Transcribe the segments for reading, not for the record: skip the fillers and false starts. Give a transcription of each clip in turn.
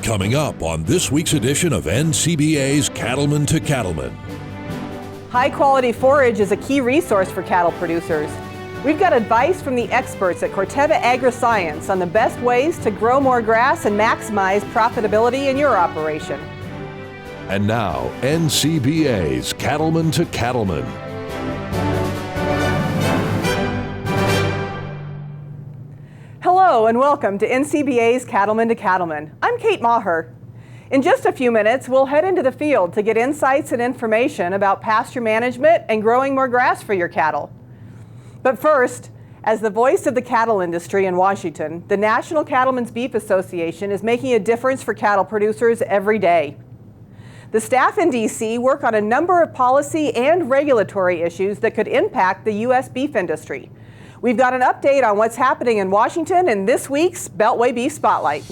Coming up on this week's edition of NCBA's Cattlemen to Cattlemen. High-quality forage is a key resource for cattle producers. We've got advice from the experts at Corteva Agriscience on the best ways to grow more grass and maximize profitability in your operation. And now, NCBA's Cattlemen to Cattlemen. Hello and welcome to NCBA's Cattlemen to Cattlemen. I'm Kate Maher. In just a few minutes, we'll head into the field to get insights and information about pasture management and growing more grass for your cattle. But first, as the voice of the cattle industry in Washington, the National Cattlemen's Beef Association is making a difference for cattle producers every day. The staff in D.C. work on a number of policy and regulatory issues that could impact the U.S. beef industry. We've got an update on what's happening in Washington in this week's Beltway Beef Spotlight.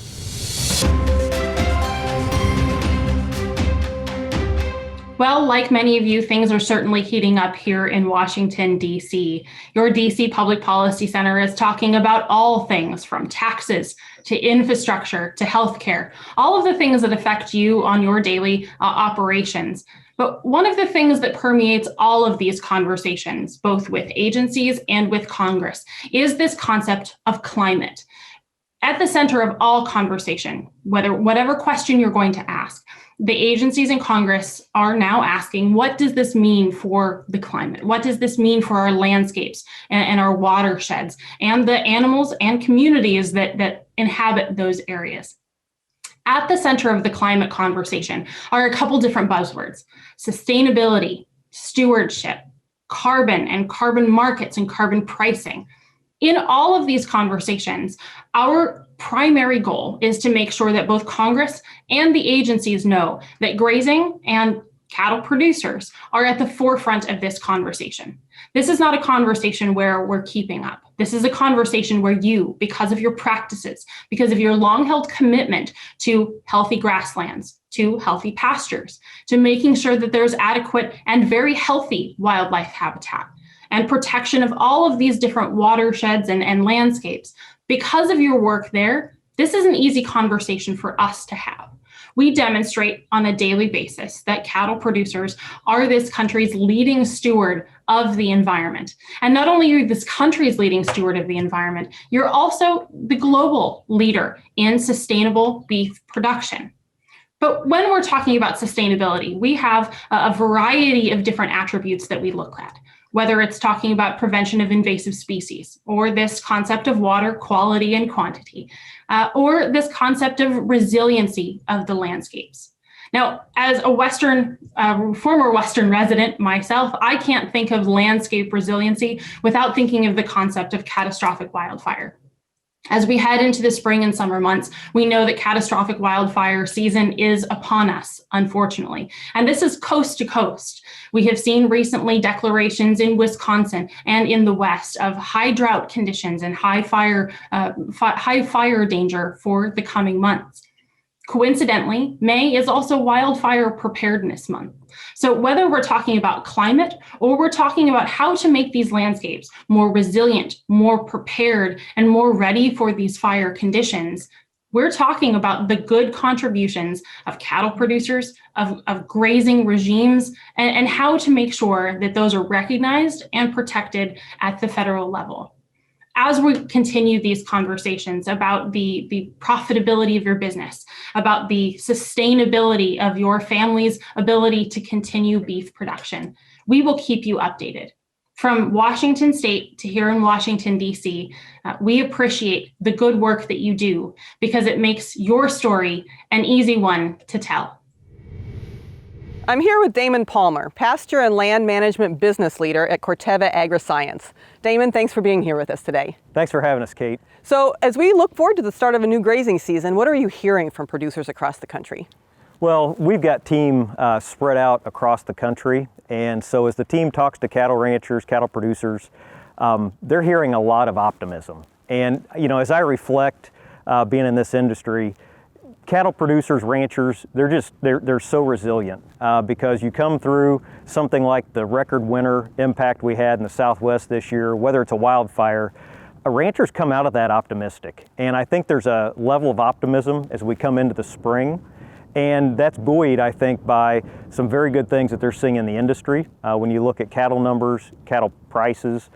Well, like many of you, things are certainly heating up here in Washington, D.C. Your D.C. Public Policy Center is talking about all things from taxes to infrastructure to healthcare, all of the things that affect you on your daily operations. But one of the things that permeates all of these conversations, both with agencies and with Congress, is this concept of climate. At the center of all conversation, whatever question you're going to ask, the agencies in Congress are now asking, what does this mean for the climate? What does this mean for our landscapes and our watersheds and the animals and communities that inhabit those areas? At the center of the climate conversation are a couple different buzzwords: sustainability, stewardship, carbon and carbon markets and carbon pricing. In all of these conversations, our primary goal is to make sure that both Congress and the agencies know that grazing and cattle producers are at the forefront of this conversation. This is not a conversation where we're keeping up. This is a conversation where you, because of your practices, because of your long-held commitment to healthy grasslands, to healthy pastures, to making sure that there's adequate and very healthy wildlife habitat, and protection of all of these different watersheds and landscapes. Because of your work there, this is an easy conversation for us to have. We demonstrate on a daily basis that cattle producers are this country's leading steward of the environment. And not only are you this country's leading steward of the environment, you're also the global leader in sustainable beef production. But when we're talking about sustainability, we have a variety of different attributes that we look at, whether it's talking about prevention of invasive species, or this concept of water quality and quantity, or this concept of resiliency of the landscapes. Now, as a former Western resident myself, I can't think of landscape resiliency without thinking of the concept of catastrophic wildfire. As we head into the spring and summer months, we know that catastrophic wildfire season is upon us, unfortunately. And this is coast to coast. We have seen recently declarations in Wisconsin and in the West of high drought conditions and high fire danger for the coming months. Coincidentally, May is also Wildfire Preparedness Month. So whether we're talking about climate or we're talking about how to make these landscapes more resilient, more prepared, and more ready for these fire conditions, we're talking about the good contributions of cattle producers, of grazing regimes, and how to make sure that those are recognized and protected at the federal level. As we continue these conversations about the profitability of your business, about the sustainability of your family's ability to continue beef production, we will keep you updated. From Washington State to here in Washington, D.C., we appreciate the good work that you do because it makes your story an easy one to tell. I'm here with Damon Palmer, Pasture and Land Management Business Leader at Corteva Agriscience. Damon, thanks for being here with us today. Thanks for having us, Kate. So as we look forward to the start of a new grazing season, what are you hearing from producers across the country? Well, we've got team spread out across the country, and so as the team talks to cattle ranchers, cattle producers, they're hearing a lot of optimism. And as I reflect being in this industry, cattle producers, ranchers, they're so resilient because you come through something like the record winter impact we had in the Southwest this year, whether it's a wildfire, ranchers come out of that optimistic. And I think there's a level of optimism as we come into the spring. And that's buoyed, I think, by some very good things that they're seeing in the industry. When you look at cattle numbers, cattle prices,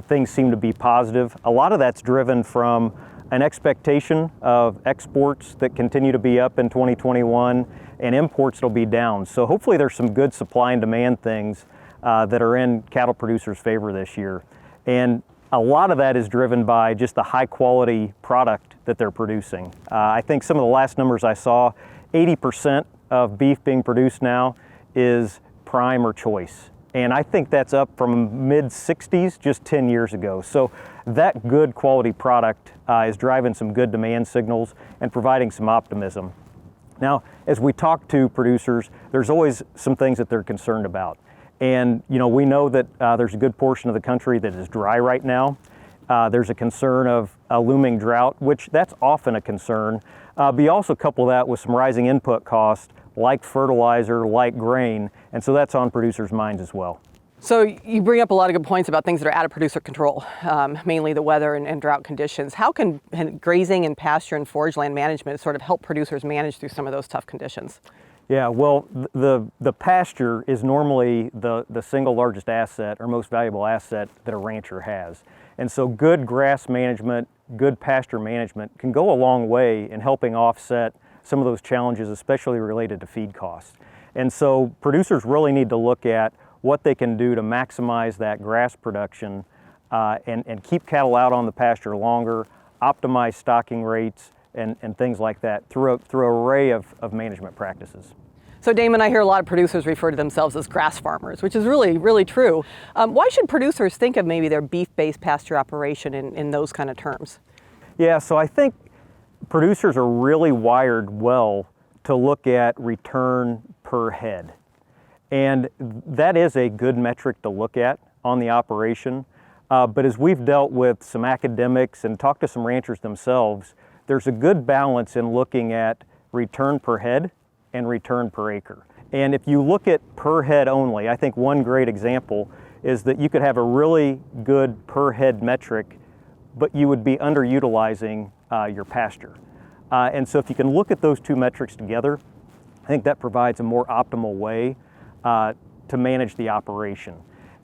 things seem to be positive. A lot of that's driven from an expectation of exports that continue to be up in 2021 and imports that'll be down. So hopefully there's some good supply and demand things that are in cattle producers' favor this year. And a lot of that is driven by just the high quality product that they're producing. I think some of the last numbers I saw, 80% of beef being produced now is prime or choice. And I think that's up from mid-60s just 10 years ago. So that good quality product is driving some good demand signals and providing some optimism. Now, as we talk to producers, there's always some things that they're concerned about. And we know that there's a good portion of the country that is dry right now. There's a concern of a looming drought, which that's often a concern. But you also couple that with some rising input costs like fertilizer, like grain, and so that's on producers' minds as well. So you bring up a lot of good points about things that are out of producer control, mainly the weather and drought conditions. How can grazing and pasture and forage land management sort of help producers manage through some of those tough conditions? Yeah, well, the pasture is normally the single largest asset or most valuable asset that a rancher has. And so good grass management, good pasture management can go a long way in helping offset some of those challenges, especially related to feed costs. And so producers really need to look at what they can do to maximize that grass production and keep cattle out on the pasture longer, optimize stocking rates, and things like that through an array of management practices. So Damon, I hear a lot of producers refer to themselves as grass farmers, which is really, really true. Why should producers think of maybe their beef-based pasture operation in those kind of terms? Yeah, so I think producers are really wired well to look at return per head. And that is a good metric to look at on the operation. But as we've dealt with some academics and talked to some ranchers themselves, there's a good balance in looking at return per head and return per acre. And if you look at per head only, I think one great example is that you could have a really good per head metric, but you would be underutilizing your pasture. And so if you can look at those two metrics together, I think that provides a more optimal way to manage the operation.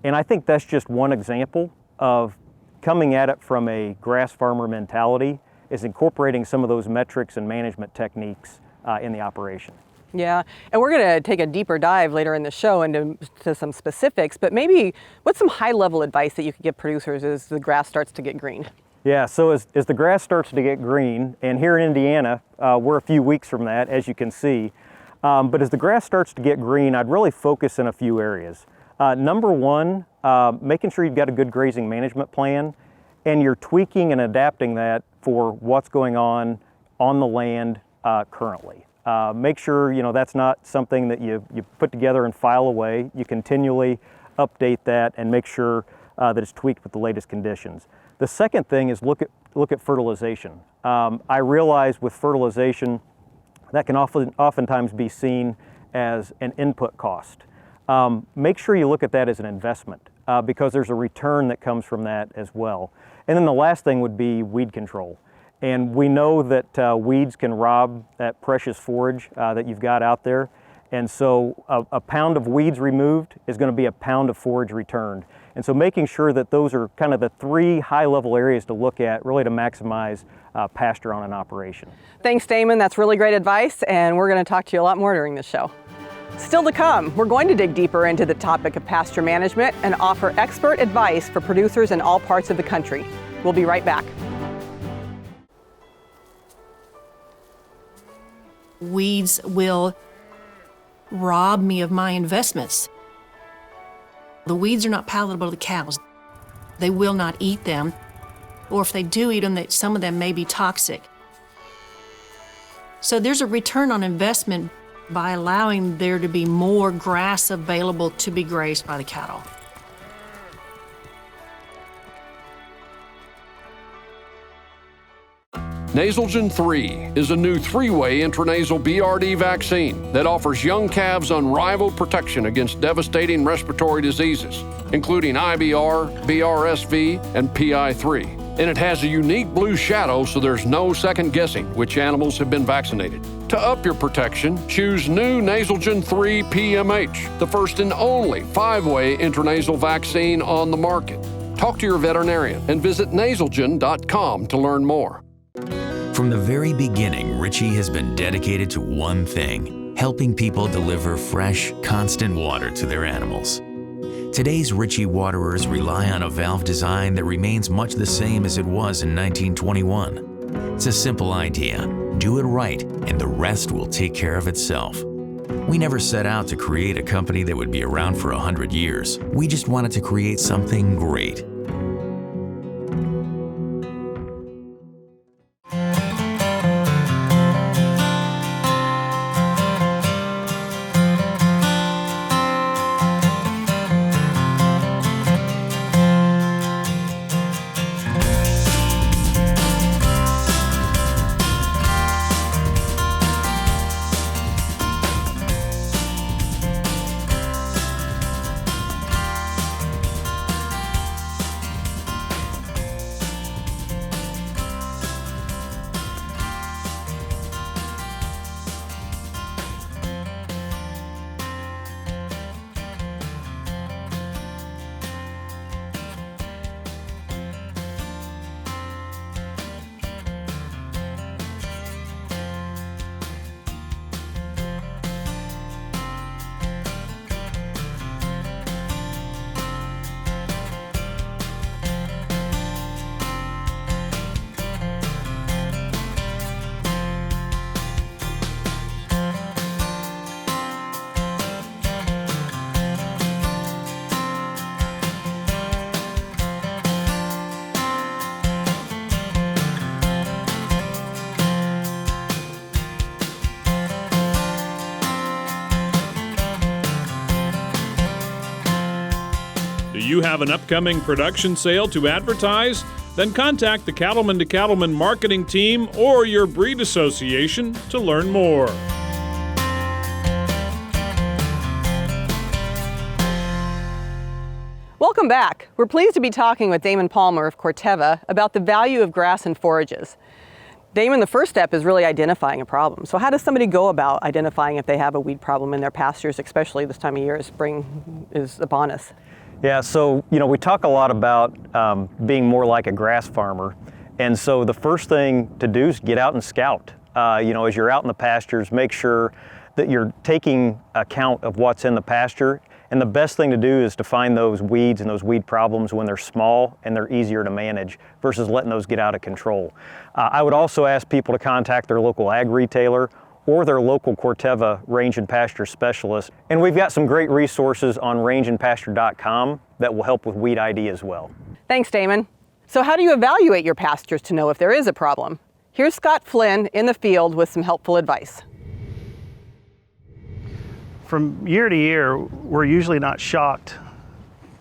And I think that's just one example of coming at it from a grass farmer mentality, is incorporating some of those metrics and management techniques in the operation. Yeah, and we're going to take a deeper dive later in the show into some specifics, but maybe what's some high-level advice that you could give producers as the grass starts to get green? Yeah, so as the grass starts to get green, and here in Indiana, we're a few weeks from that, as you can see, but as the grass starts to get green, I'd really focus in a few areas. Number one, making sure you've got a good grazing management plan, and you're tweaking and adapting that for what's going on the land currently. Make sure that's not something that you put together and file away. You continually update that and make sure that it's tweaked with the latest conditions. The second thing is look at fertilization. I realize with fertilization that can oftentimes be seen as an input cost. Make sure you look at that as an investment because there's a return that comes from that as well. And then the last thing would be weed control. And we know that weeds can rob that precious forage that you've got out there. And so a pound of weeds removed is going to be a pound of forage returned. And so making sure that those are kind of the three high-level areas to look at really to maximize pasture on an operation. Thanks, Damon. That's really great advice, and we're going to talk to you a lot more during this show. Still to come, we're going to dig deeper into the topic of pasture management and offer expert advice for producers in all parts of the country. We'll be right back. Weeds will rob me of my investments. The weeds are not palatable to cows. They will not eat them, or if they do eat them, some of them may be toxic. So there's a return on investment by allowing there to be more grass available to be grazed by the cattle. Nasalgen 3 is a new 3-way intranasal BRD vaccine that offers young calves unrivaled protection against devastating respiratory diseases, including IBR, BRSV, and PI3. And it has a unique blue shadow, so there's no second guessing which animals have been vaccinated. To up your protection, choose new Nasalgen 3 PMH, the first and only 5-way intranasal vaccine on the market. Talk to your veterinarian and visit nasalgen.com to learn more. From the very beginning, Ritchie has been dedicated to one thing: helping people deliver fresh, constant water to their animals. Today's Ritchie waterers rely on a valve design that remains much the same as it was in 1921. It's a simple idea. Do it right, and the rest will take care of itself. We never set out to create a company that would be around for 100 years. We just wanted to create something great. Do you have an upcoming production sale to advertise? Then contact the Cattlemen to Cattlemen marketing team or your breed association to learn more. Welcome back. We're pleased to be talking with Damon Palmer of Corteva about the value of grass and forages. Damon, the first step is really identifying a problem. So how does somebody go about identifying if they have a weed problem in their pastures, especially this time of year as spring is upon us? Yeah, so we talk a lot about being more like a grass farmer, and so the first thing to do is get out and scout. As you're out in the pastures, make sure that you're taking account of what's in the pasture, and the best thing to do is to find those weeds and those weed problems when they're small and they're easier to manage versus letting those get out of control. I would also ask people to contact their local ag retailer or their local Corteva range and pasture specialist. And we've got some great resources on rangeandpasture.com that will help with weed ID as well. Thanks, Damon. So how do you evaluate your pastures to know if there is a problem? Here's Scott Flynn in the field with some helpful advice. From year to year, we're usually not shocked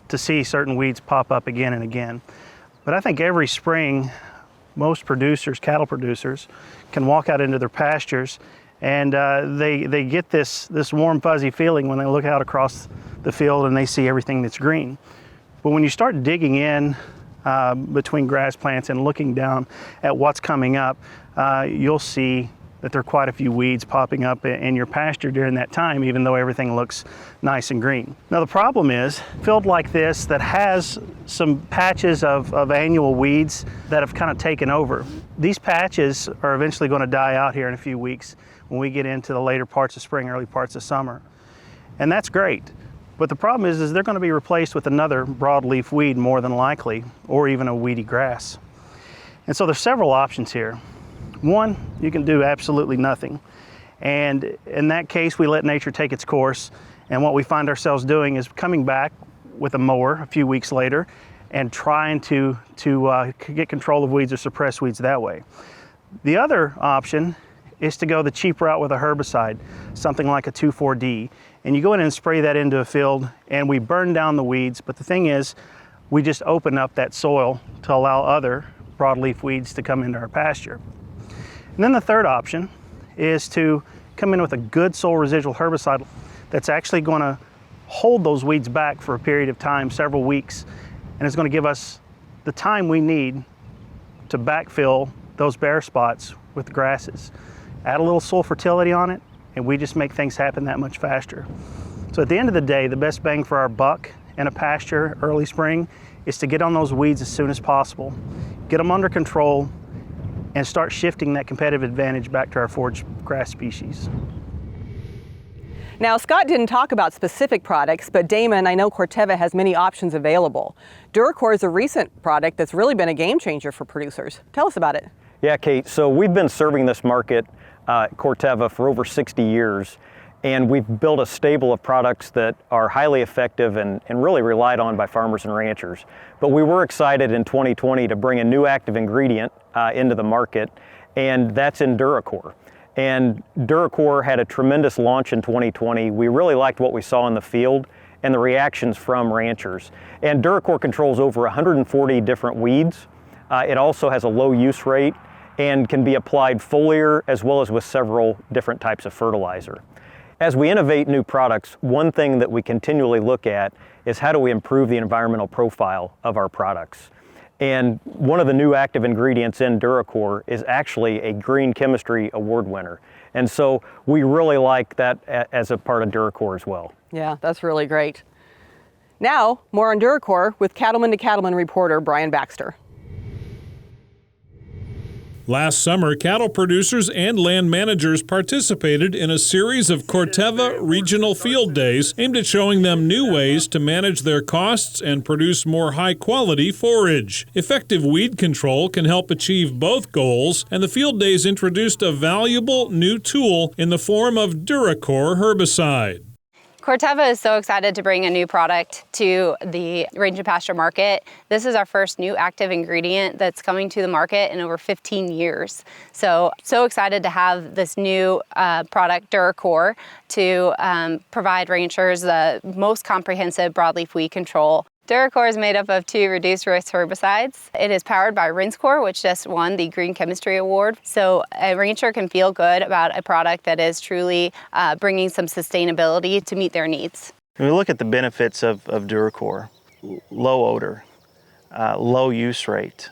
to see certain weeds pop up again and again. But I think every spring, most producers, cattle producers, can walk out into their pastures and they get this warm, fuzzy feeling when they look out across the field and they see everything that's green. But when you start digging in between grass plants and looking down at what's coming up, you'll see that there are quite a few weeds popping up in your pasture during that time, even though everything looks nice and green. Now the problem is, a field like this that has some patches of annual weeds that have kind of taken over, these patches are eventually going to die out here in a few weeks when we get into the later parts of spring, early parts of summer. And that's great. But the problem is they're going to be replaced with another broadleaf weed more than likely, or even a weedy grass. And so there's several options here. One, you can do absolutely nothing. And in that case, we let nature take its course. And what we find ourselves doing is coming back with a mower a few weeks later and trying to get control of weeds or suppress weeds that way. The other option is to go the cheap route with a herbicide, something like a 2,4-D. And you go in and spray that into a field and we burn down the weeds. But the thing is, we just open up that soil to allow other broadleaf weeds to come into our pasture. And then the third option is to come in with a good soil residual herbicide that's actually going to hold those weeds back for a period of time, several weeks, and it's going to give us the time we need to backfill those bare spots with grasses. Add a little soil fertility on it, and we just make things happen that much faster. So at the end of the day, the best bang for our buck in a pasture early spring is to get on those weeds as soon as possible, get them under control, and start shifting that competitive advantage back to our forage grass species. Now, Scott didn't talk about specific products, but Damon, I know Corteva has many options available. Duracore is a recent product that's really been a game changer for producers. Tell us about it. Yeah, Kate, so we've been serving this market, Corteva, for over 60 years, and we've built a stable of products that are highly effective and really relied on by farmers and ranchers. But we were excited in 2020 to bring a new active ingredient into the market, and that's in Duracore. And Duracore had a tremendous launch in 2020. We really liked what we saw in the field and the reactions from ranchers. And Duracore controls over 140 different weeds. It also has a low use rate and can be applied foliar as well as with several different types of fertilizer. As we innovate new products, one thing that we continually look at is how do we improve the environmental profile of our products. And one of the new active ingredients in Duracore is actually a Green Chemistry Award winner. And so we really like that as a part of Duracore as well. Yeah, that's really great. Now, more on Duracore with Cattlemen to Cattlemen reporter Brian Baxter. Last summer, cattle producers and land managers participated in a series of Corteva regional field days aimed at showing them new ways to manage their costs and produce more high-quality forage. Effective weed control can help achieve both goals, and the field days introduced a valuable new tool in the form of Duracore herbicide. Corteva is so excited to bring a new product to the range and pasture market. This is our first new active ingredient that's coming to the market in over 15 years. So excited to have this new product, Duracore, to provide ranchers the most comprehensive broadleaf weed control. Duracore is made up of 2 reduced-risk herbicides. It is powered by Rinsecore, which just won the Green Chemistry Award. So a rancher can feel good about a product that is truly bringing some sustainability to meet their needs. When we look at the benefits of Duracore, low odor, low use rate,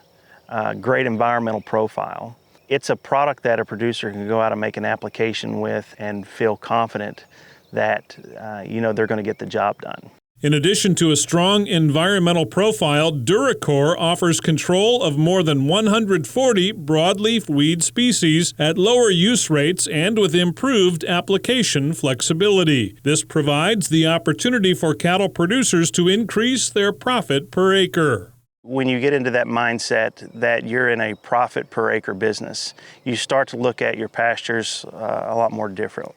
great environmental profile, it's a product that a producer can go out and make an application with and feel confident that they're going to get the job done. In addition to a strong environmental profile, Duracore offers control of more than 140 broadleaf weed species at lower use rates and with improved application flexibility. This provides the opportunity for cattle producers to increase their profit per acre. When you get into that mindset that you're in a profit per acre business, you start to look at your pastures a lot more different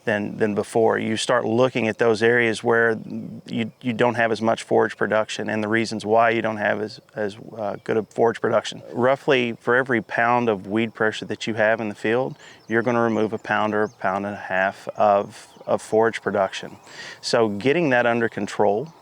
than before. You start looking at those areas where you don't have as much forage production and the reasons why you don't have as good a forage production. Roughly for every pound of weed pressure that you have in the field, you're going to remove a pound or a pound and a half of forage production. So getting that under control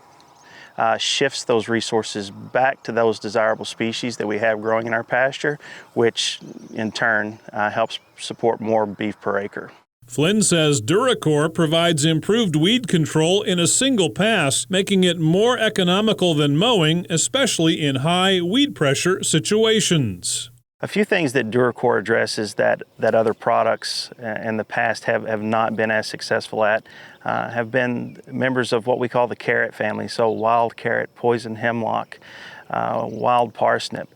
shifts those resources back to those desirable species that we have growing in our pasture, which in turn helps support more beef per acre. Flynn says Duracore provides improved weed control in a single pass, making it more economical than mowing, especially in high weed pressure situations. A few things that Duracore addresses that other products in the past have not been as successful at have been members of what we call the carrot family, so wild carrot, poison hemlock, wild parsnip.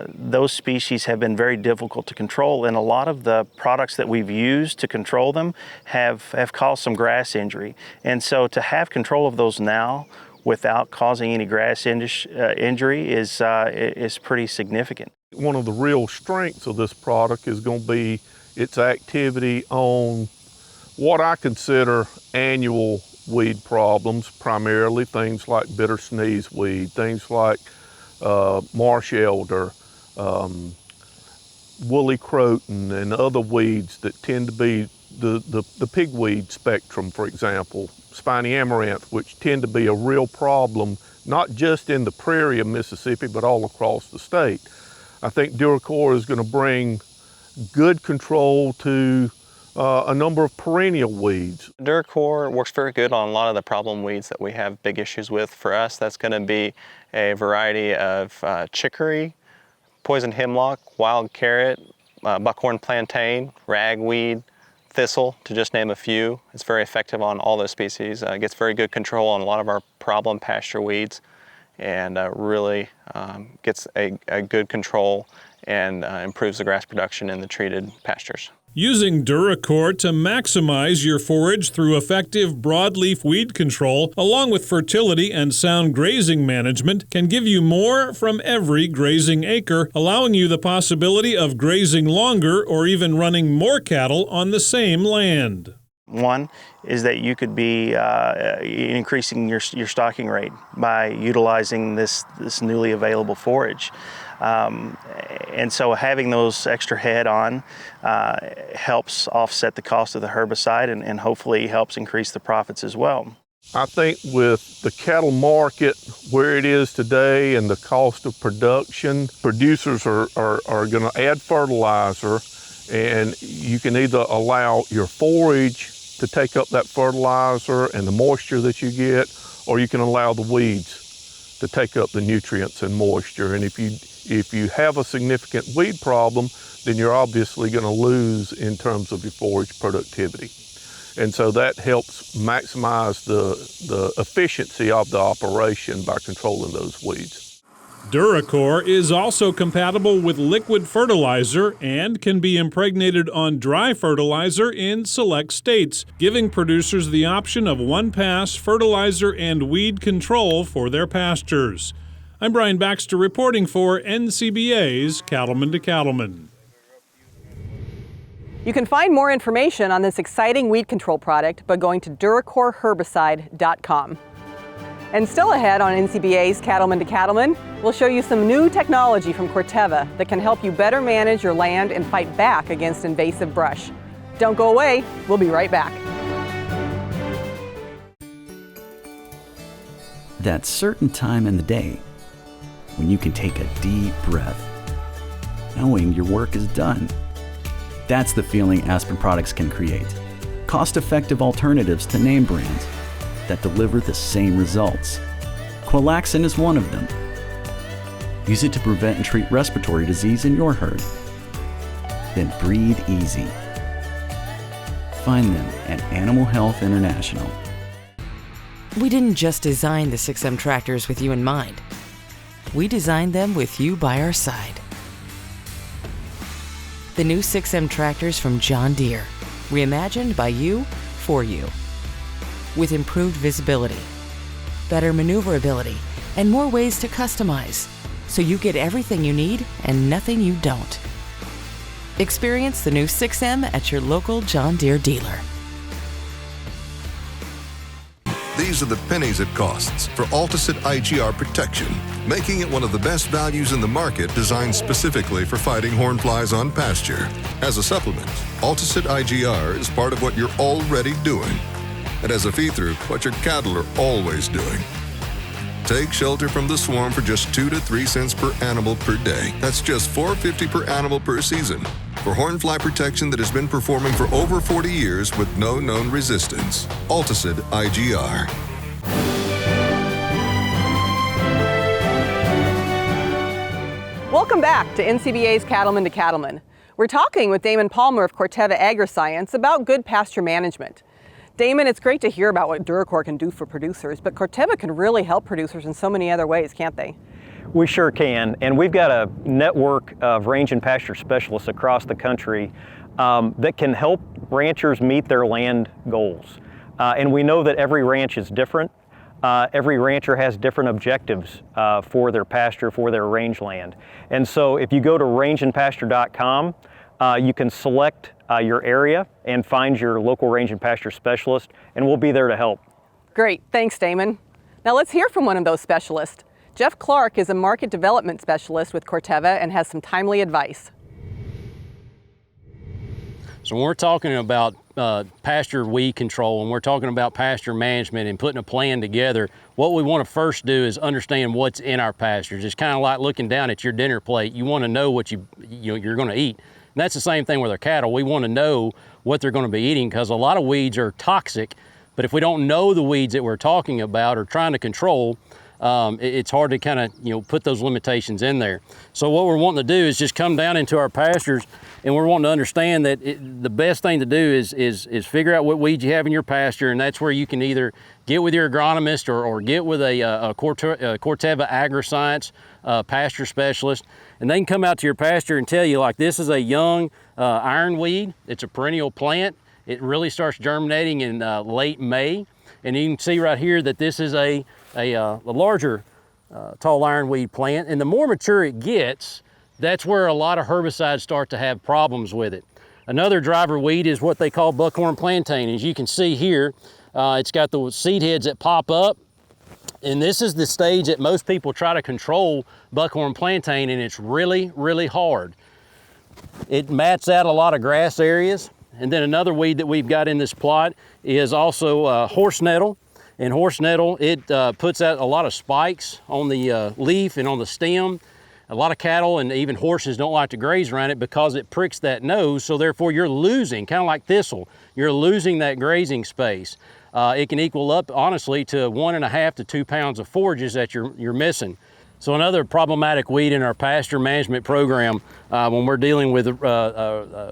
Those species have been very difficult to control, and a lot of the products that we've used to control them have caused some grass injury. And so to have control of those now without causing any grass injury is pretty significant. One of the real strengths of this product is going to be its activity on what I consider annual weed problems, primarily things like bitter sneeze weed, things like marsh elder, woolly croton, and other weeds that tend to be the pigweed spectrum, for example, spiny amaranth, which tend to be a real problem, not just in the prairie of Mississippi, but all across the state. I think Duracore is going to bring good control to a number of perennial weeds. Duracore works very good on a lot of the problem weeds that we have big issues with. For us, that's going to be a variety of chicory, poison hemlock, wild carrot, buckhorn plantain, ragweed, thistle, to just name a few. It's very effective on all those species. Gets very good control on a lot of our problem pasture weeds, and really gets a good control and improves the grass production in the treated pastures. Using Duracore to maximize your forage through effective broadleaf weed control, along with fertility and sound grazing management, can give you more from every grazing acre, allowing you the possibility of grazing longer or even running more cattle on the same land. One is that you could be increasing your stocking rate by utilizing this newly available forage. And so having those extra head on helps offset the cost of the herbicide and hopefully helps increase the profits as well. I think with the cattle market where it is today and the cost of production, producers are going to add fertilizer, and you can either allow your forage to take up that fertilizer and the moisture that you get, or you can allow the weeds to take up the nutrients and moisture. And if you have a significant weed problem, then you're obviously going to lose in terms of your forage productivity. And so that helps maximize the efficiency of the operation by controlling those weeds. Duracore is also compatible with liquid fertilizer and can be impregnated on dry fertilizer in select states, giving producers the option of one-pass fertilizer and weed control for their pastures. I'm Brian Baxter reporting for NCBA's Cattlemen to Cattlemen. You can find more information on this exciting weed control product by going to DuracoreHerbicide.com. And still ahead on NCBA's Cattlemen to Cattlemen, we'll show you some new technology from Corteva that can help you better manage your land and fight back against invasive brush. Don't go away, we'll be right back. That certain time in the day when you can take a deep breath, knowing your work is done. That's the feeling Aspen products can create. Cost-effective alternatives to name brands that deliver the same results. Qualaxin is one of them. Use it to prevent and treat respiratory disease in your herd. Then breathe easy. Find them at Animal Health International. We didn't just design the 6M tractors with you in mind. We designed them with you by our side. The new 6M tractors from John Deere, reimagined by you, for you. With improved visibility, better maneuverability, and more ways to customize, so you get everything you need and nothing you don't. Experience the new 6M at your local John Deere dealer. These are the pennies it costs for Alticid IGR protection, making it one of the best values in the market, designed specifically for fighting hornflies on pasture. As a supplement, Alticid IGR is part of what you're already doing, and as a feed-through, what your cattle are always doing. Take shelter from the swarm for just 2 to 3 cents per animal per day. That's just $4.50 per animal per season for hornfly protection that has been performing for over 40 years with no known resistance. Alticid IGR. Welcome back to NCBA's Cattlemen to Cattlemen. We're talking with Damon Palmer of Corteva Agriscience about good pasture management. Damon, it's great to hear about what Duracore can do for producers, but Corteva can really help producers in so many other ways, can't they? We sure can, and we've got a network of range and pasture specialists across the country that can help ranchers meet their land goals. And we know that every ranch is different. Every rancher has different objectives for their pasture, for their rangeland. And so if you go to rangeandpasture.com, you can select your area and find your local range and pasture specialist, and we'll be there to help. Great, thanks Damon. Now let's hear from one of those specialists. Jeff Clark is a market development specialist with Corteva and has some timely advice. So when we're talking about pasture weed control and we're talking about pasture management and putting a plan together, what we want to first do is understand what's in our pastures. It's kind of like looking down at your dinner plate. You want to know what you're going to eat. And that's the same thing with our cattle. We want to know what they're going to be eating, because a lot of weeds are toxic, but if we don't know the weeds that we're talking about or trying to control, it's hard to kind of put those limitations in there. So what we're wanting to do is just come down into our pastures, and we're wanting to understand that the best thing to do is figure out what weeds you have in your pasture, and that's where you can either get with your agronomist or get with a Corteva Agriscience pasture specialist, and they can come out to your pasture and tell you, like, this is a young ironweed. It's a perennial plant. It really starts germinating in late May, and you can see right here that this is a larger tall ironweed plant, and the more mature it gets, that's where a lot of herbicides start to have problems with it. Another driver weed is what they call buckhorn plantain. As you can see here, it's got the seed heads that pop up, and this is the stage that most people try to control buckhorn plantain, and it's really, really hard. It mats out a lot of grass areas. And then another weed that we've got in this plot is also horse nettle. And horse nettle, it puts out a lot of spikes on the leaf and on the stem. A lot of cattle and even horses don't like to graze around it because it pricks that nose, so therefore you're losing, kind of like thistle, you're losing that grazing space. It can equal up, honestly, to 1.5 to 2 pounds of forages that you're missing. So another problematic weed in our pasture management program when we're dealing with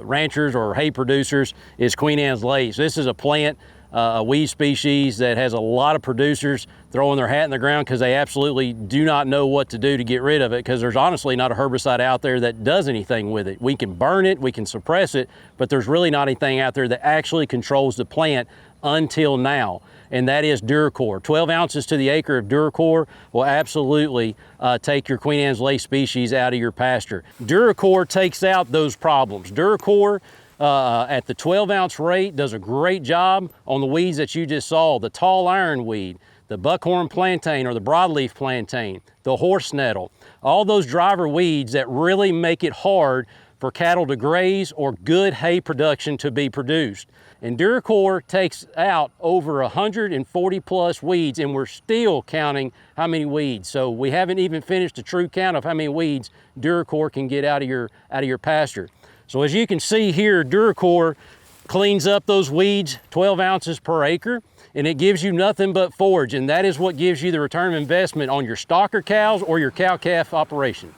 ranchers or hay producers is Queen Anne's lace. This is a plant, a weed species that has a lot of producers throwing their hat in the ground because they absolutely do not know what to do to get rid of it, because there's honestly not a herbicide out there that does anything with it. We can burn it, we can suppress it, but there's really not anything out there that actually controls the plant until now, and that is Duracore. 12 ounces to the acre of Duracore will absolutely take your Queen Anne's lace species out of your pasture. Duracore takes out those problems. Duracore at the 12-ounce rate does a great job on the weeds that you just saw, the tall ironweed, the buckhorn plantain or the broadleaf plantain, the horse nettle, all those driver weeds that really make it hard for cattle to graze or good hay production to be produced. And Duracore takes out over 140 plus weeds, and we're still counting how many weeds. So we haven't even finished a true count of how many weeds Duracore can get out of your pasture. So as you can see here, Duracore cleans up those weeds 12 ounces per acre, and it gives you nothing but forage, and that is what gives you the return of investment on your stocker cows or your cow-calf operation.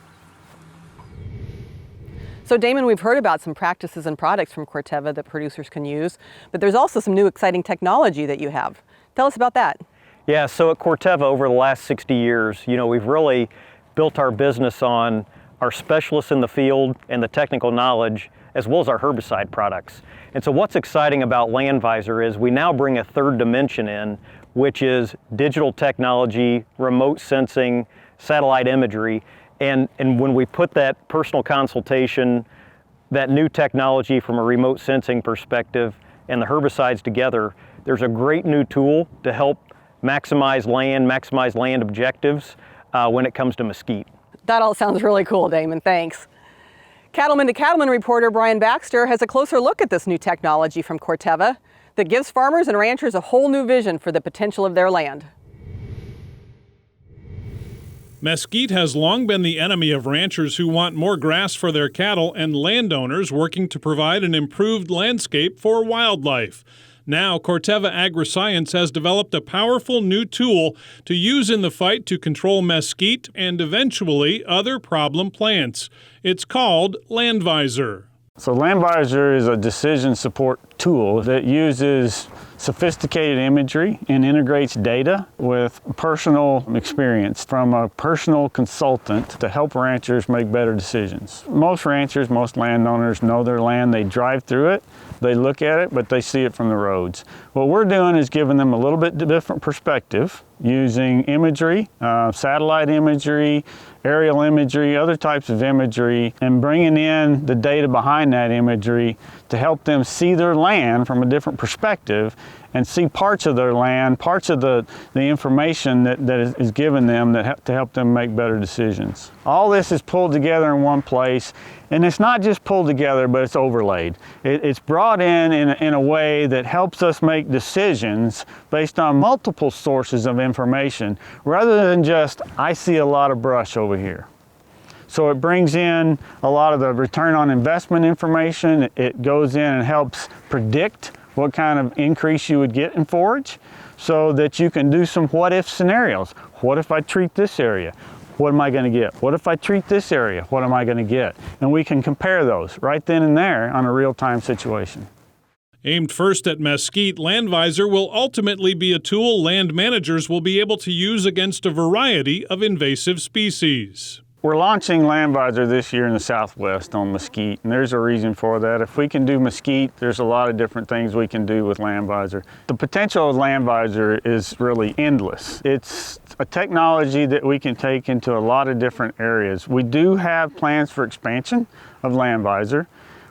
So Damon, we've heard about some practices and products from Corteva that producers can use, but there's also some new exciting technology that you have. Tell us about that. Yeah, so at Corteva over the last 60 years, we've really built our business on our specialists in the field and the technical knowledge, as well as our herbicide products. And so what's exciting about Landvisor is we now bring a third dimension in, which is digital technology, remote sensing, satellite imagery. And when we put that personal consultation, that new technology from a remote sensing perspective, and the herbicides together, there's a great new tool to help maximize land objectives when it comes to mesquite. That all sounds really cool, Damon. Thanks. Cattlemen to Cattlemen reporter Brian Baxter has a closer look at this new technology from Corteva that gives farmers and ranchers a whole new vision for the potential of their land. Mesquite has long been the enemy of ranchers who want more grass for their cattle and landowners working to provide an improved landscape for wildlife. Now, Corteva Agriscience has developed a powerful new tool to use in the fight to control mesquite and eventually other problem plants. It's called Landvisor. So Landvisor is a decision support tool that uses sophisticated imagery and integrates data with personal experience from a personal consultant to help ranchers make better decisions. Most ranchers, most landowners know their land. They drive through it, they look at it, but they see it from the roads. What we're doing is giving them a little bit different perspective using imagery, satellite imagery, aerial imagery, other types of imagery, and bringing in the data behind that imagery to help them see their land from a different perspective and see parts of their land, parts of the information that is given them to help them make better decisions. All this is pulled together in one place, and it's not just pulled together, but it's overlaid. It's brought in a way that helps us make decisions based on multiple sources of information, rather than just, I see a lot of brush over here. So it brings in a lot of the return on investment information. It goes in and helps predict what kind of increase you would get in forage, so that you can do some what-if scenarios. What if I treat this area? What am I going to get? What if I treat this area? What am I going to get? And we can compare those right then and there on a real-time situation. Aimed first at mesquite, Landvisor will ultimately be a tool land managers will be able to use against a variety of invasive species. We're launching Landvisor this year in the Southwest on mesquite, and there's a reason for that. If we can do mesquite, there's a lot of different things we can do with Landvisor. The potential of Landvisor is really endless. It's a technology that we can take into a lot of different areas. We do have plans for expansion of Landvisor.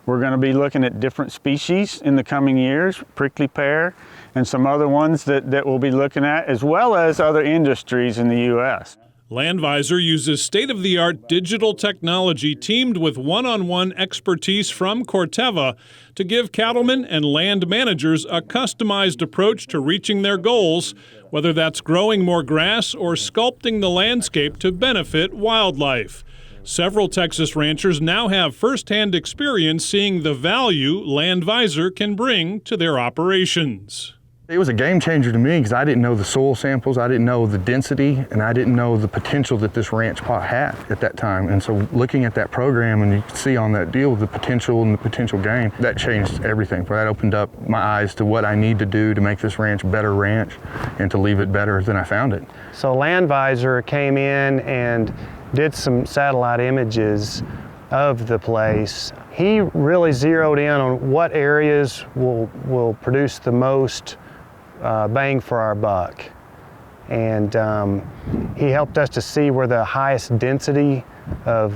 We're going to be looking at different species in the coming years, prickly pear, and some other ones that we'll be looking at, as well as other industries in the U.S. Landvisor uses state-of-the-art digital technology teamed with one-on-one expertise from Corteva to give cattlemen and land managers a customized approach to reaching their goals, whether that's growing more grass or sculpting the landscape to benefit wildlife. Several Texas ranchers now have firsthand experience seeing the value Landvisor can bring to their operations. It was a game changer to me because I didn't know the soil samples, I didn't know the density, and I didn't know the potential that this ranch plot had at that time. And so looking at that program, and you could see on that deal the potential and the potential gain, that changed everything. That opened up my eyes to what I need to do to make this ranch a better ranch and to leave it better than I found it. So Landvisor came in and did some satellite images of the place. He really zeroed in on what areas will produce the most bang for our buck. And he helped us to see where the highest density of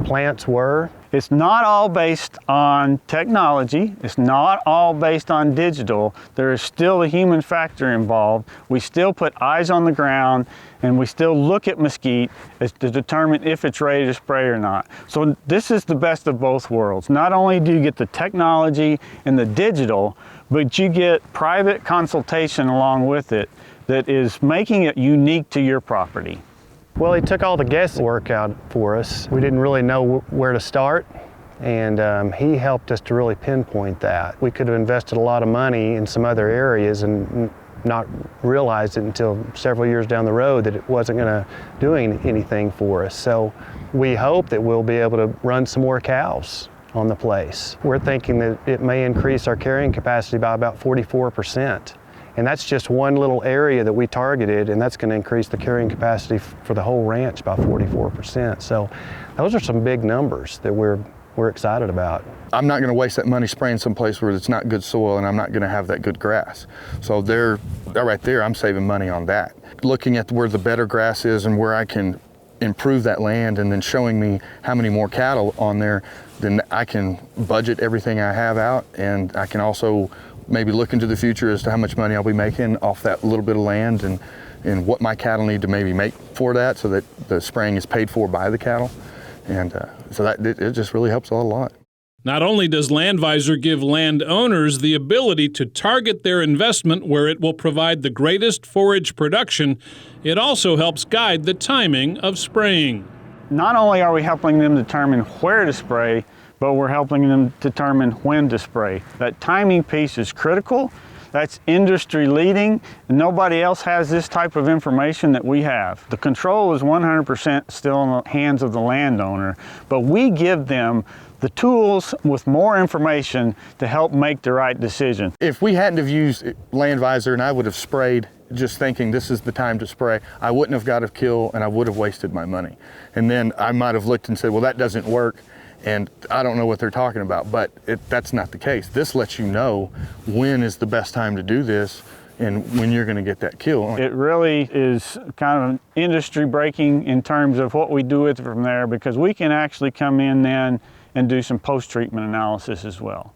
plants were. It's not all based on technology. It's not all based on digital. There is still a human factor involved. We still put eyes on the ground, and we still look at mesquite to determine if it's ready to spray or not. So this is the best of both worlds. Not only do you get the technology and the digital, but you get private consultation along with it that is making it unique to your property. Well, he took all the guesswork out for us. We didn't really know where to start, and he helped us to really pinpoint that. We could have invested a lot of money in some other areas and not realized it until several years down the road that it wasn't going to do anything for us. So we hope that we'll be able to run some more cows on the place. We're thinking that it may increase our carrying capacity by about 44%. And that's just one little area that we targeted, and that's going to increase the carrying capacity for the whole ranch by 44%. So those are some big numbers that we're excited about. I'm not going to waste that money spraying someplace where it's not good soil, and I'm not going to have that good grass. So right there, I'm saving money on that. Looking at where the better grass is and where I can improve that land, and then showing me how many more cattle on there, then I can budget everything I have out, and I can also maybe look into the future as to how much money I'll be making off that little bit of land, and what my cattle need to maybe make for that, so that the spraying is paid for by the cattle. And so that it just really helps a lot. Not only does Landvisor give landowners the ability to target their investment where it will provide the greatest forage production, it also helps guide the timing of spraying. Not only are we helping them determine where to spray, but we're helping them determine when to spray. That timing piece is critical. That's industry leading, and nobody else has this type of information that we have. The control is 100% still in the hands of the landowner, but we give them the tools with more information to help make the right decision. If we hadn't have used Landvisor and I would have sprayed just thinking this is the time to spray, I wouldn't have got a kill and I would have wasted my money. And then I might have looked and said, well, that doesn't work, and I don't know what they're talking about, but that's not the case. This lets you know when is the best time to do this and when you're going to get that kill. It really is kind of industry breaking in terms of what we do with it from there, because we can actually come in then and do some post-treatment analysis as well.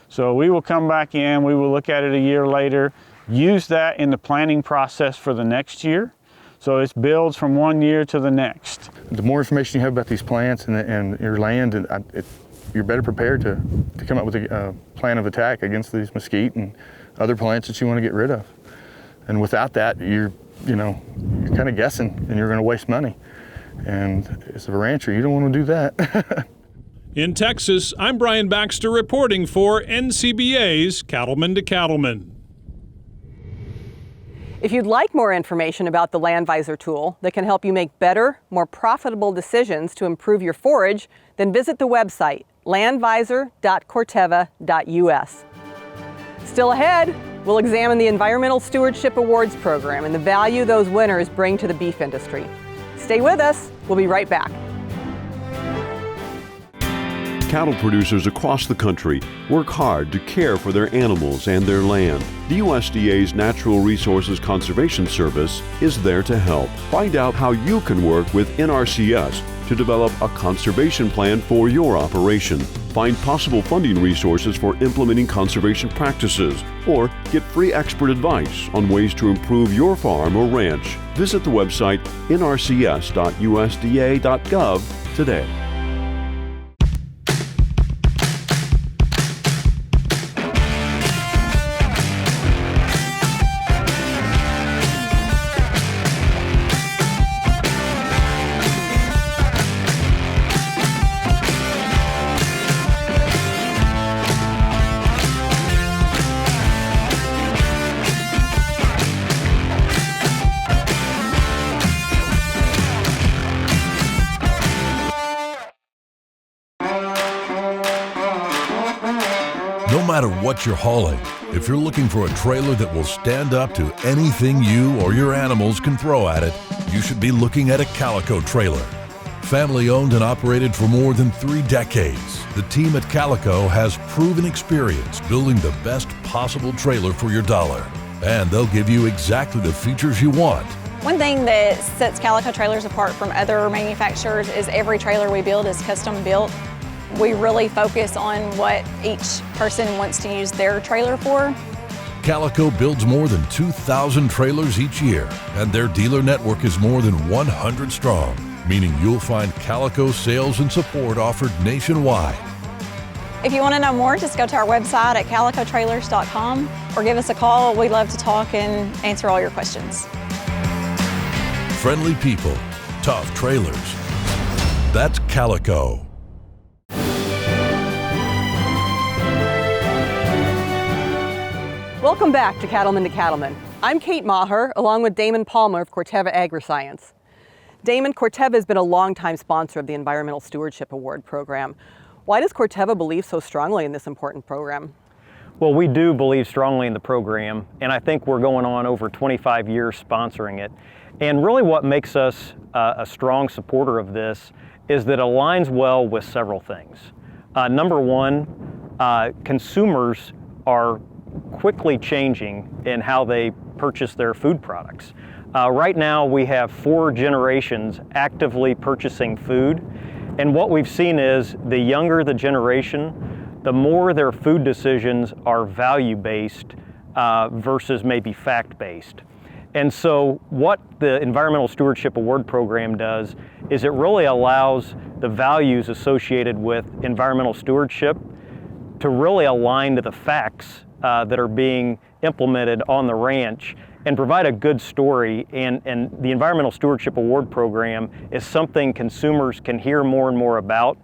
So we will come back in, we will look at it a year later, use that in the planning process for the next year. So it builds from one year to the next. The more information you have about these plants and your land, you're better prepared to come up with a plan of attack against these mesquite and other plants that you want to get rid of. And without that, you're kind of guessing, and you're going to waste money. And as a rancher, you don't want to do that. In Texas, I'm Brian Baxter reporting for NCBA's Cattlemen to Cattlemen. If you'd like more information about the Landvisor tool that can help you make better, more profitable decisions to improve your forage, then visit the website landvisor.corteva.us. Still ahead, we'll examine the Environmental Stewardship Awards program and the value those winners bring to the beef industry. Stay with us. We'll be right back. Cattle producers across the country work hard to care for their animals and their land. The USDA's Natural Resources Conservation Service is there to help. Find out how you can work with NRCS to develop a conservation plan for your operation. Find possible funding resources for implementing conservation practices, or get free expert advice on ways to improve your farm or ranch. Visit the website nrcs.usda.gov today. No matter what you're hauling, if you're looking for a trailer that will stand up to anything you or your animals can throw at it, you should be looking at a Calico trailer. Family owned and operated for more than 3 decades, the team at Calico has proven experience building the best possible trailer for your dollar. And they'll give you exactly the features you want. One thing that sets Calico trailers apart from other manufacturers is every trailer we build is custom built. We really focus on what each person wants to use their trailer for. Calico builds more than 2,000 trailers each year, and their dealer network is more than 100 strong, meaning you'll find Calico sales and support offered nationwide. If you want to know more, just go to our website at calicotrailers.com or give us a call. We'd love to talk and answer all your questions. Friendly people, tough trailers. That's Calico. Welcome back to Cattlemen to Cattlemen. I'm Kate Maher, along with Damon Palmer of Corteva Agriscience. Damon, Corteva has been a longtime sponsor of the Environmental Stewardship Award program. Why does Corteva believe so strongly in this important program? Well, we do believe strongly in the program, and I think we're going on over 25 years sponsoring it. And really what makes us a strong supporter of this is that it aligns well with several things. Number one, consumers are quickly changing in how they purchase their food products. Right now we have 4 generations actively purchasing food, and what we've seen is the younger the generation, the more their food decisions are value-based versus maybe fact-based. And so what the Environmental Stewardship Award program does is it really allows the values associated with environmental stewardship to really align to the facts that are being implemented on the ranch and provide a good story. And the Environmental Stewardship Award program is something consumers can hear more and more about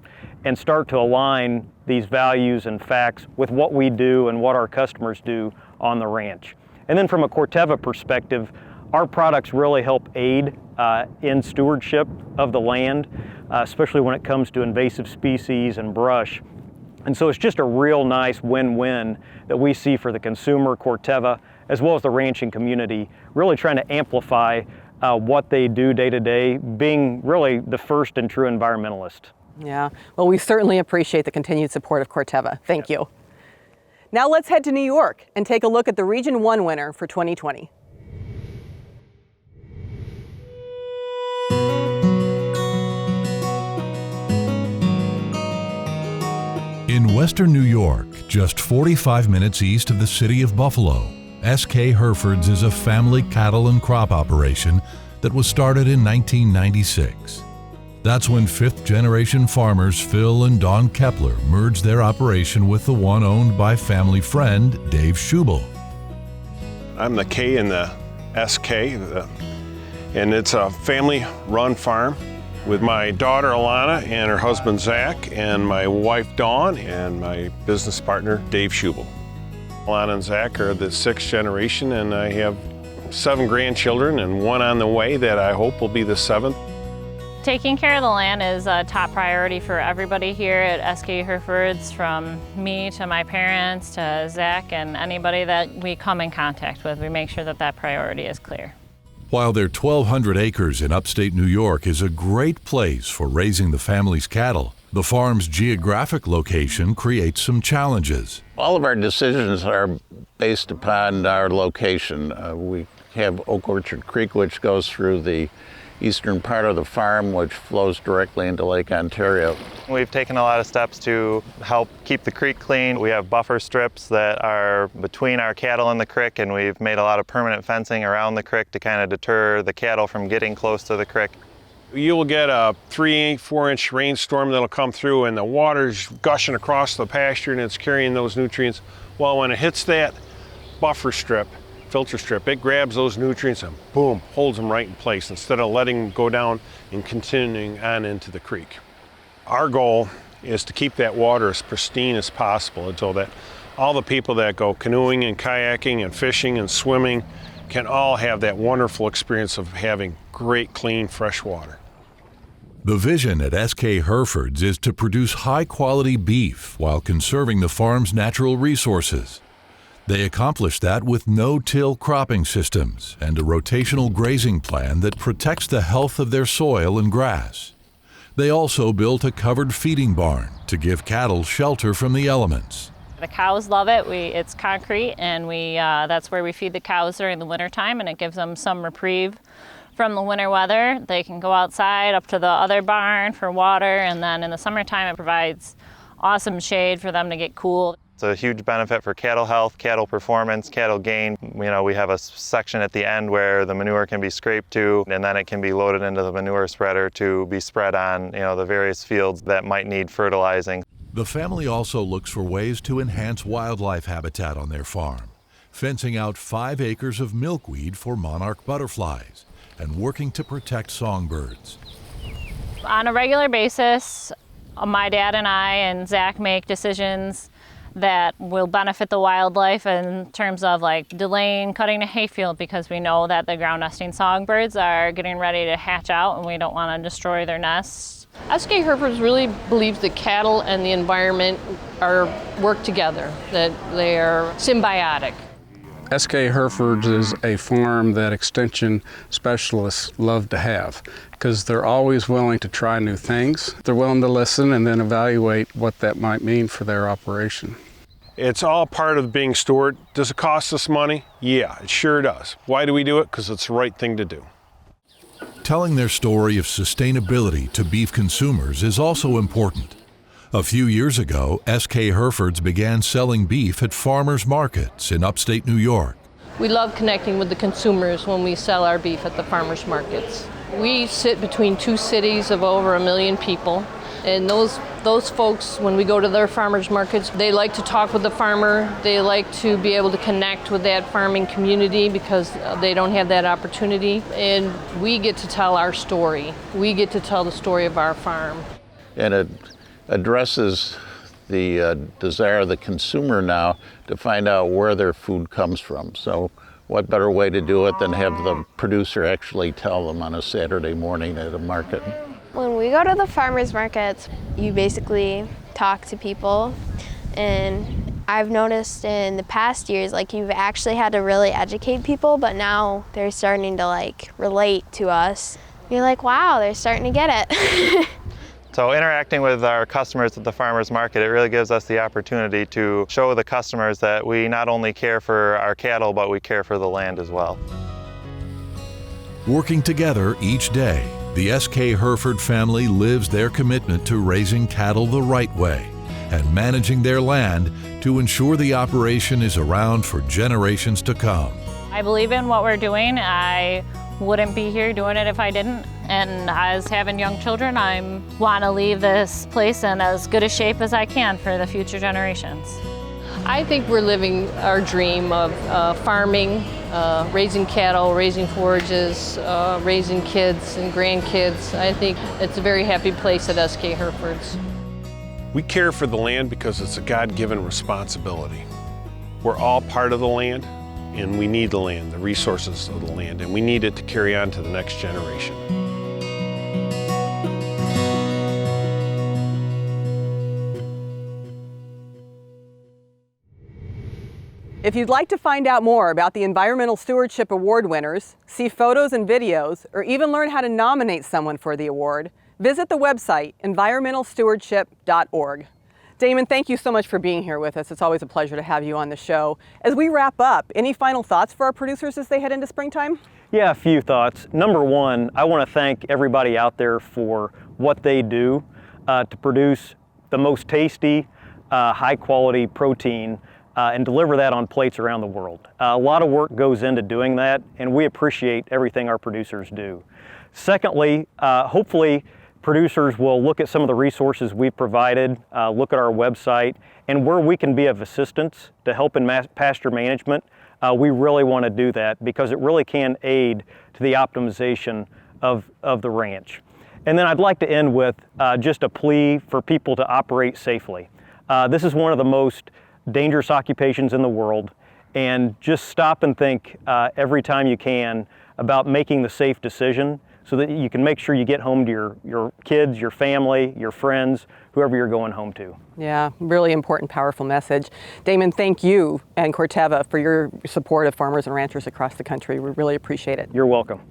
and start to align these values and facts with what we do and what our customers do on the ranch. And then from a Corteva perspective, our products really help aid in stewardship of the land, especially when it comes to invasive species and brush. And so it's just a real nice win-win that we see for the consumer, Corteva, as well as the ranching community, really trying to amplify what they do day to day, being really the first and true environmentalist. Yeah, well, we certainly appreciate the continued support of Corteva. Thank you. Now let's head to New York and take a look at the Region 1 winner for 2020. In western New York, just 45 minutes east of the city of Buffalo, SK Herefords is a family cattle and crop operation that was started in 1996. That's when fifth-generation farmers Phil and Don Kepler merged their operation with the one owned by family friend Dave Schubel. I'm the K in the SK, and it's a family-run farm. with my daughter Alana and her husband Zach and my wife Dawn and my business partner Dave Schubel. Alana and Zach are the 6th generation, and I have 7 grandchildren and 1 on the way that I hope will be the 7th. Taking care of the land is a top priority for everybody here at SK Herefords, from me to my parents to Zach and anybody that we come in contact with. We make sure that that priority is clear. While their 1,200 acres in upstate New York is a great place for raising the family's cattle, the farm's geographic location creates some challenges. All of our decisions are based upon our location. We have Oak Orchard Creek, which goes through the eastern part of the farm, which flows directly into Lake Ontario. We've taken a lot of steps to help keep the creek clean. We have buffer strips that are between our cattle and the creek, and we've made a lot of permanent fencing around the creek to kind of deter the cattle from getting close to the creek. You'll get a 3-4-inch rainstorm that'll come through, and the water's gushing across the pasture and it's carrying those nutrients. Well, when it hits that buffer strip, filter strip, it grabs those nutrients and boom, holds them right in place instead of letting them go down and continuing on into the creek. Our goal is to keep that water as pristine as possible until that all the people that go canoeing and kayaking and fishing and swimming can all have that wonderful experience of having great, clean, fresh water. The vision at SK Herefords is to produce high-quality beef while conserving the farm's natural resources. They accomplish that with no-till cropping systems and a rotational grazing plan that protects the health of their soil and grass. They also built a covered feeding barn to give cattle shelter from the elements. The cows love it. It's concrete, and that's where we feed the cows during the wintertime, and it gives them some reprieve from the winter weather. They can go outside up to the other barn for water, and then in the summertime it provides awesome shade for them to get cool. It's a huge benefit for cattle health, cattle performance, cattle gain. We have a section at the end where the manure can be scraped to, and then it can be loaded into the manure spreader to be spread on the various fields that might need fertilizing. The family also looks for ways to enhance wildlife habitat on their farm, fencing out 5 acres of milkweed for monarch butterflies and working to protect songbirds. On a regular basis, my dad and I and Zach make decisions that will benefit the wildlife in terms of like delaying cutting a hayfield, because we know that the ground nesting songbirds are getting ready to hatch out and we don't want to destroy their nests. SK Herefords really believes that cattle and the environment work together, that they are symbiotic. SK Herefords is a farm that extension specialists love to have because they're always willing to try new things. They're willing to listen and then evaluate what that might mean for their operation. It's all part of being steward. Does it cost us money? Yeah, it sure does. Why do we do it? Because it's the right thing to do. Telling their story of sustainability to beef consumers is also important. A few years ago, SK Herefords began selling beef at farmers markets in upstate New York. We love connecting with the consumers when we sell our beef at the farmers markets. We sit between 2 cities of over 1 million people, and those folks, when we go to their farmers markets, they like to talk with the farmer. They like to be able to connect with that farming community because they don't have that opportunity. And we get to tell our story. We get to tell the story of our farm. And it addresses the desire of the consumer now to find out where their food comes from. So what better way to do it than have the producer actually tell them on a Saturday morning at a market. When we go to the farmers markets, you basically talk to people, and I've noticed in the past years, you've actually had to really educate people, but now they're starting to relate to us. You're like, wow, they're starting to get it. So interacting with our customers at the farmers market, it really gives us the opportunity to show the customers that we not only care for our cattle, but we care for the land as well. Working together each day, the SK Hereford family lives their commitment to raising cattle the right way and managing their land to ensure the operation is around for generations to come. I believe in what we're doing. I wouldn't be here doing it if I didn't. And as having young children, I want to leave this place in as good a shape as I can for the future generations. I think we're living our dream of farming raising cattle, raising forages, raising kids and grandkids. I think it's a very happy place at SK Hereford's. We care for the land because it's a God-given responsibility. We're all part of the land, and we need the land, the resources of the land, and we need it to carry on to the next generation. If you'd like to find out more about the Environmental Stewardship Award winners, see photos and videos, or even learn how to nominate someone for the award, visit the website environmentalstewardship.org. Damon, thank you so much for being here with us. It's always a pleasure to have you on the show. As we wrap up, any final thoughts for our producers as they head into springtime? Yeah, a few thoughts. Number one, I want to thank everybody out there for what they do to produce the most tasty, high quality protein and deliver that on plates around the world. A lot of work goes into doing that, and we appreciate everything our producers do. Secondly, hopefully producers will look at some of the resources we've provided, look at our website, and where we can be of assistance to help in pasture management. We really want to do that because it really can aid to the optimization of the ranch. And then I'd like to end with just a plea for people to operate safely. This is one of the most dangerous occupations in the world, and just stop and think every time you can about making the safe decision so that you can make sure you get home to your kids, your family, your friends, whoever you're going home to. Yeah, really important, powerful message. Damon, thank you and Corteva for your support of farmers and ranchers across the country. We really appreciate it. You're welcome.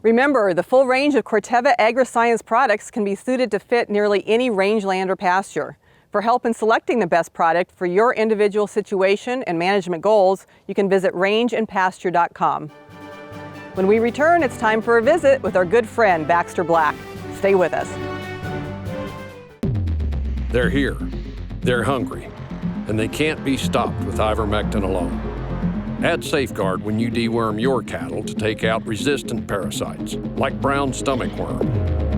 Remember, the full range of Corteva Agriscience products can be suited to fit nearly any rangeland or pasture. For help in selecting the best product for your individual situation and management goals, you can visit rangeandpasture.com. When we return, it's time for a visit with our good friend, Baxter Black. Stay with us. They're here, they're hungry, and they can't be stopped with ivermectin alone. Add Safeguard when you deworm your cattle to take out resistant parasites like brown stomach worm,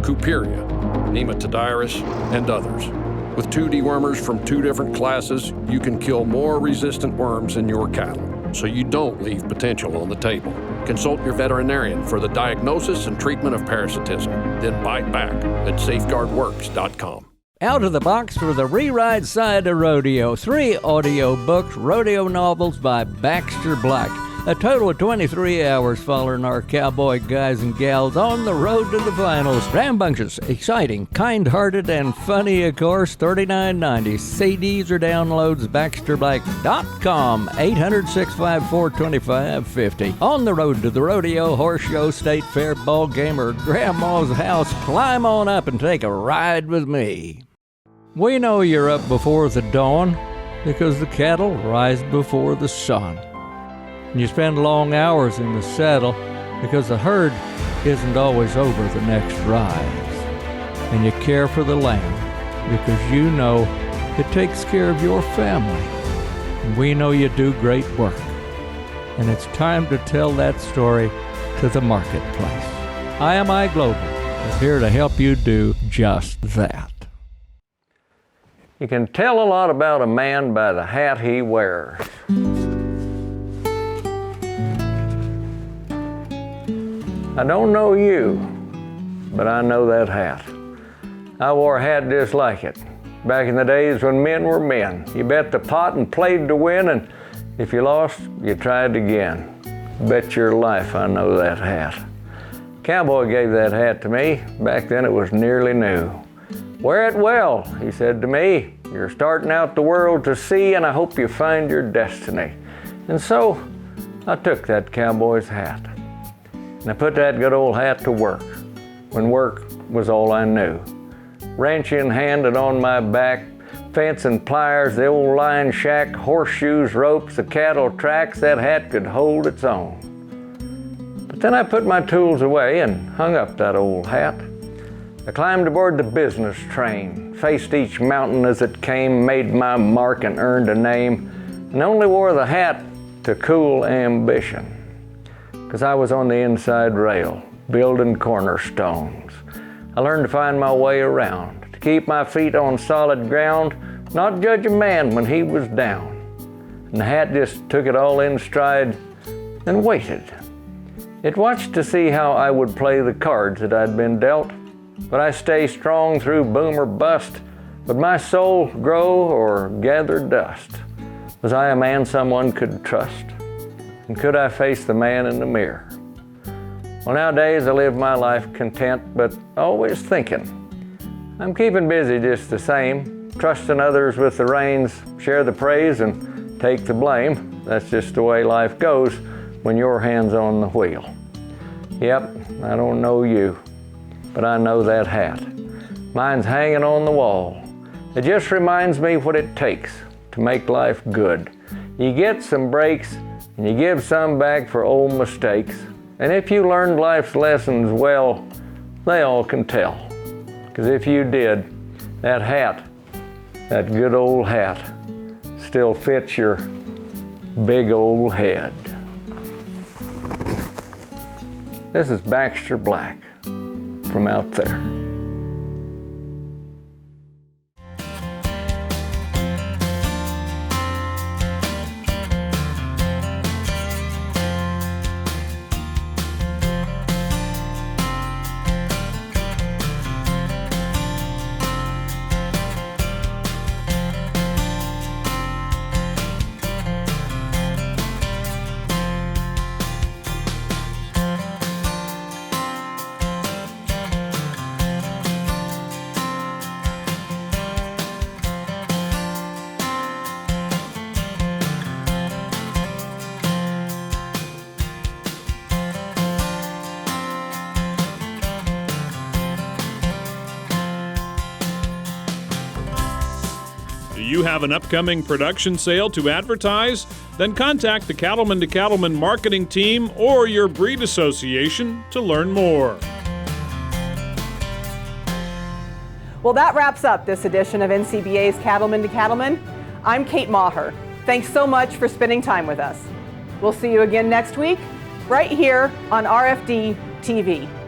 Cuperia, Nematodirus, and others. With 2 dewormers from 2 different classes, you can kill more resistant worms in your cattle, so you don't leave potential on the table. Consult your veterinarian for the diagnosis and treatment of parasitism. Then bite back at safeguardworks.com. Out of the box for the Reride Side of Rodeo. 3 audio books, rodeo novels by Baxter Black. A total of 23 hours following our cowboy guys and gals on the road to the finals. Rambunctious, exciting, kind-hearted, and funny, of course. $39.90. CDs or downloads, BaxterBlack.com. 800-654-2550. On the road to the rodeo, horse show, state fair, ball game, or grandma's house, climb on up and take a ride with me. We know you're up before the dawn because the cattle rise before the sun. And you spend long hours in the saddle because the herd isn't always over the next rise. And you care for the land because you know it takes care of your family. And we know you do great work. And it's time to tell that story to the marketplace. IMI Global is here to help you do just that. You can tell a lot about a man by the hat he wears. I don't know you, but I know that hat. I wore a hat just like it, back in the days when men were men. You bet the pot and played to win, and if you lost, you tried again. Bet your life I know that hat. Cowboy gave that hat to me. Back then it was nearly new. Wear it well, he said to me. You're starting out the world to see, and I hope you find your destiny. And so I took that cowboy's hat. And I put that good old hat to work, when work was all I knew. Wrench in hand and on my back, fence and pliers, the old line shack, horseshoes, ropes, the cattle tracks, that hat could hold its own. But then I put my tools away and hung up that old hat. I climbed aboard the business train, faced each mountain as it came, made my mark and earned a name, and only wore the hat to cool ambition. 'Cause I was on the inside rail, building cornerstones. I learned to find my way around, to keep my feet on solid ground, not judge a man when he was down. And the hat just took it all in stride, and waited. It watched to see how I would play the cards that I'd been dealt. Would I stay strong through boom or bust? Would my soul grow or gather dust? Was I a man someone could trust? And could I face the man in the mirror? Well, nowadays I live my life content, but always thinking. I'm keeping busy just the same, trusting others with the reins, share the praise and take the blame. That's just the way life goes when your hand's on the wheel. Yep, I don't know you, but I know that hat. Mine's hanging on the wall. It just reminds me what it takes to make life good. You get some breaks and you give some back for old mistakes. And if you learned life's lessons well, they all can tell. Because if you did, that hat, that good old hat, still fits your big old head. This is Baxter Black from out there. Do you have an upcoming production sale to advertise? Then contact the Cattlemen to Cattlemen marketing team or your breed association to learn more. Well, that wraps up this edition of NCBA's Cattlemen to Cattlemen. I'm Kate Maher. Thanks so much for spending time with us. We'll see you again next week, right here on RFD TV.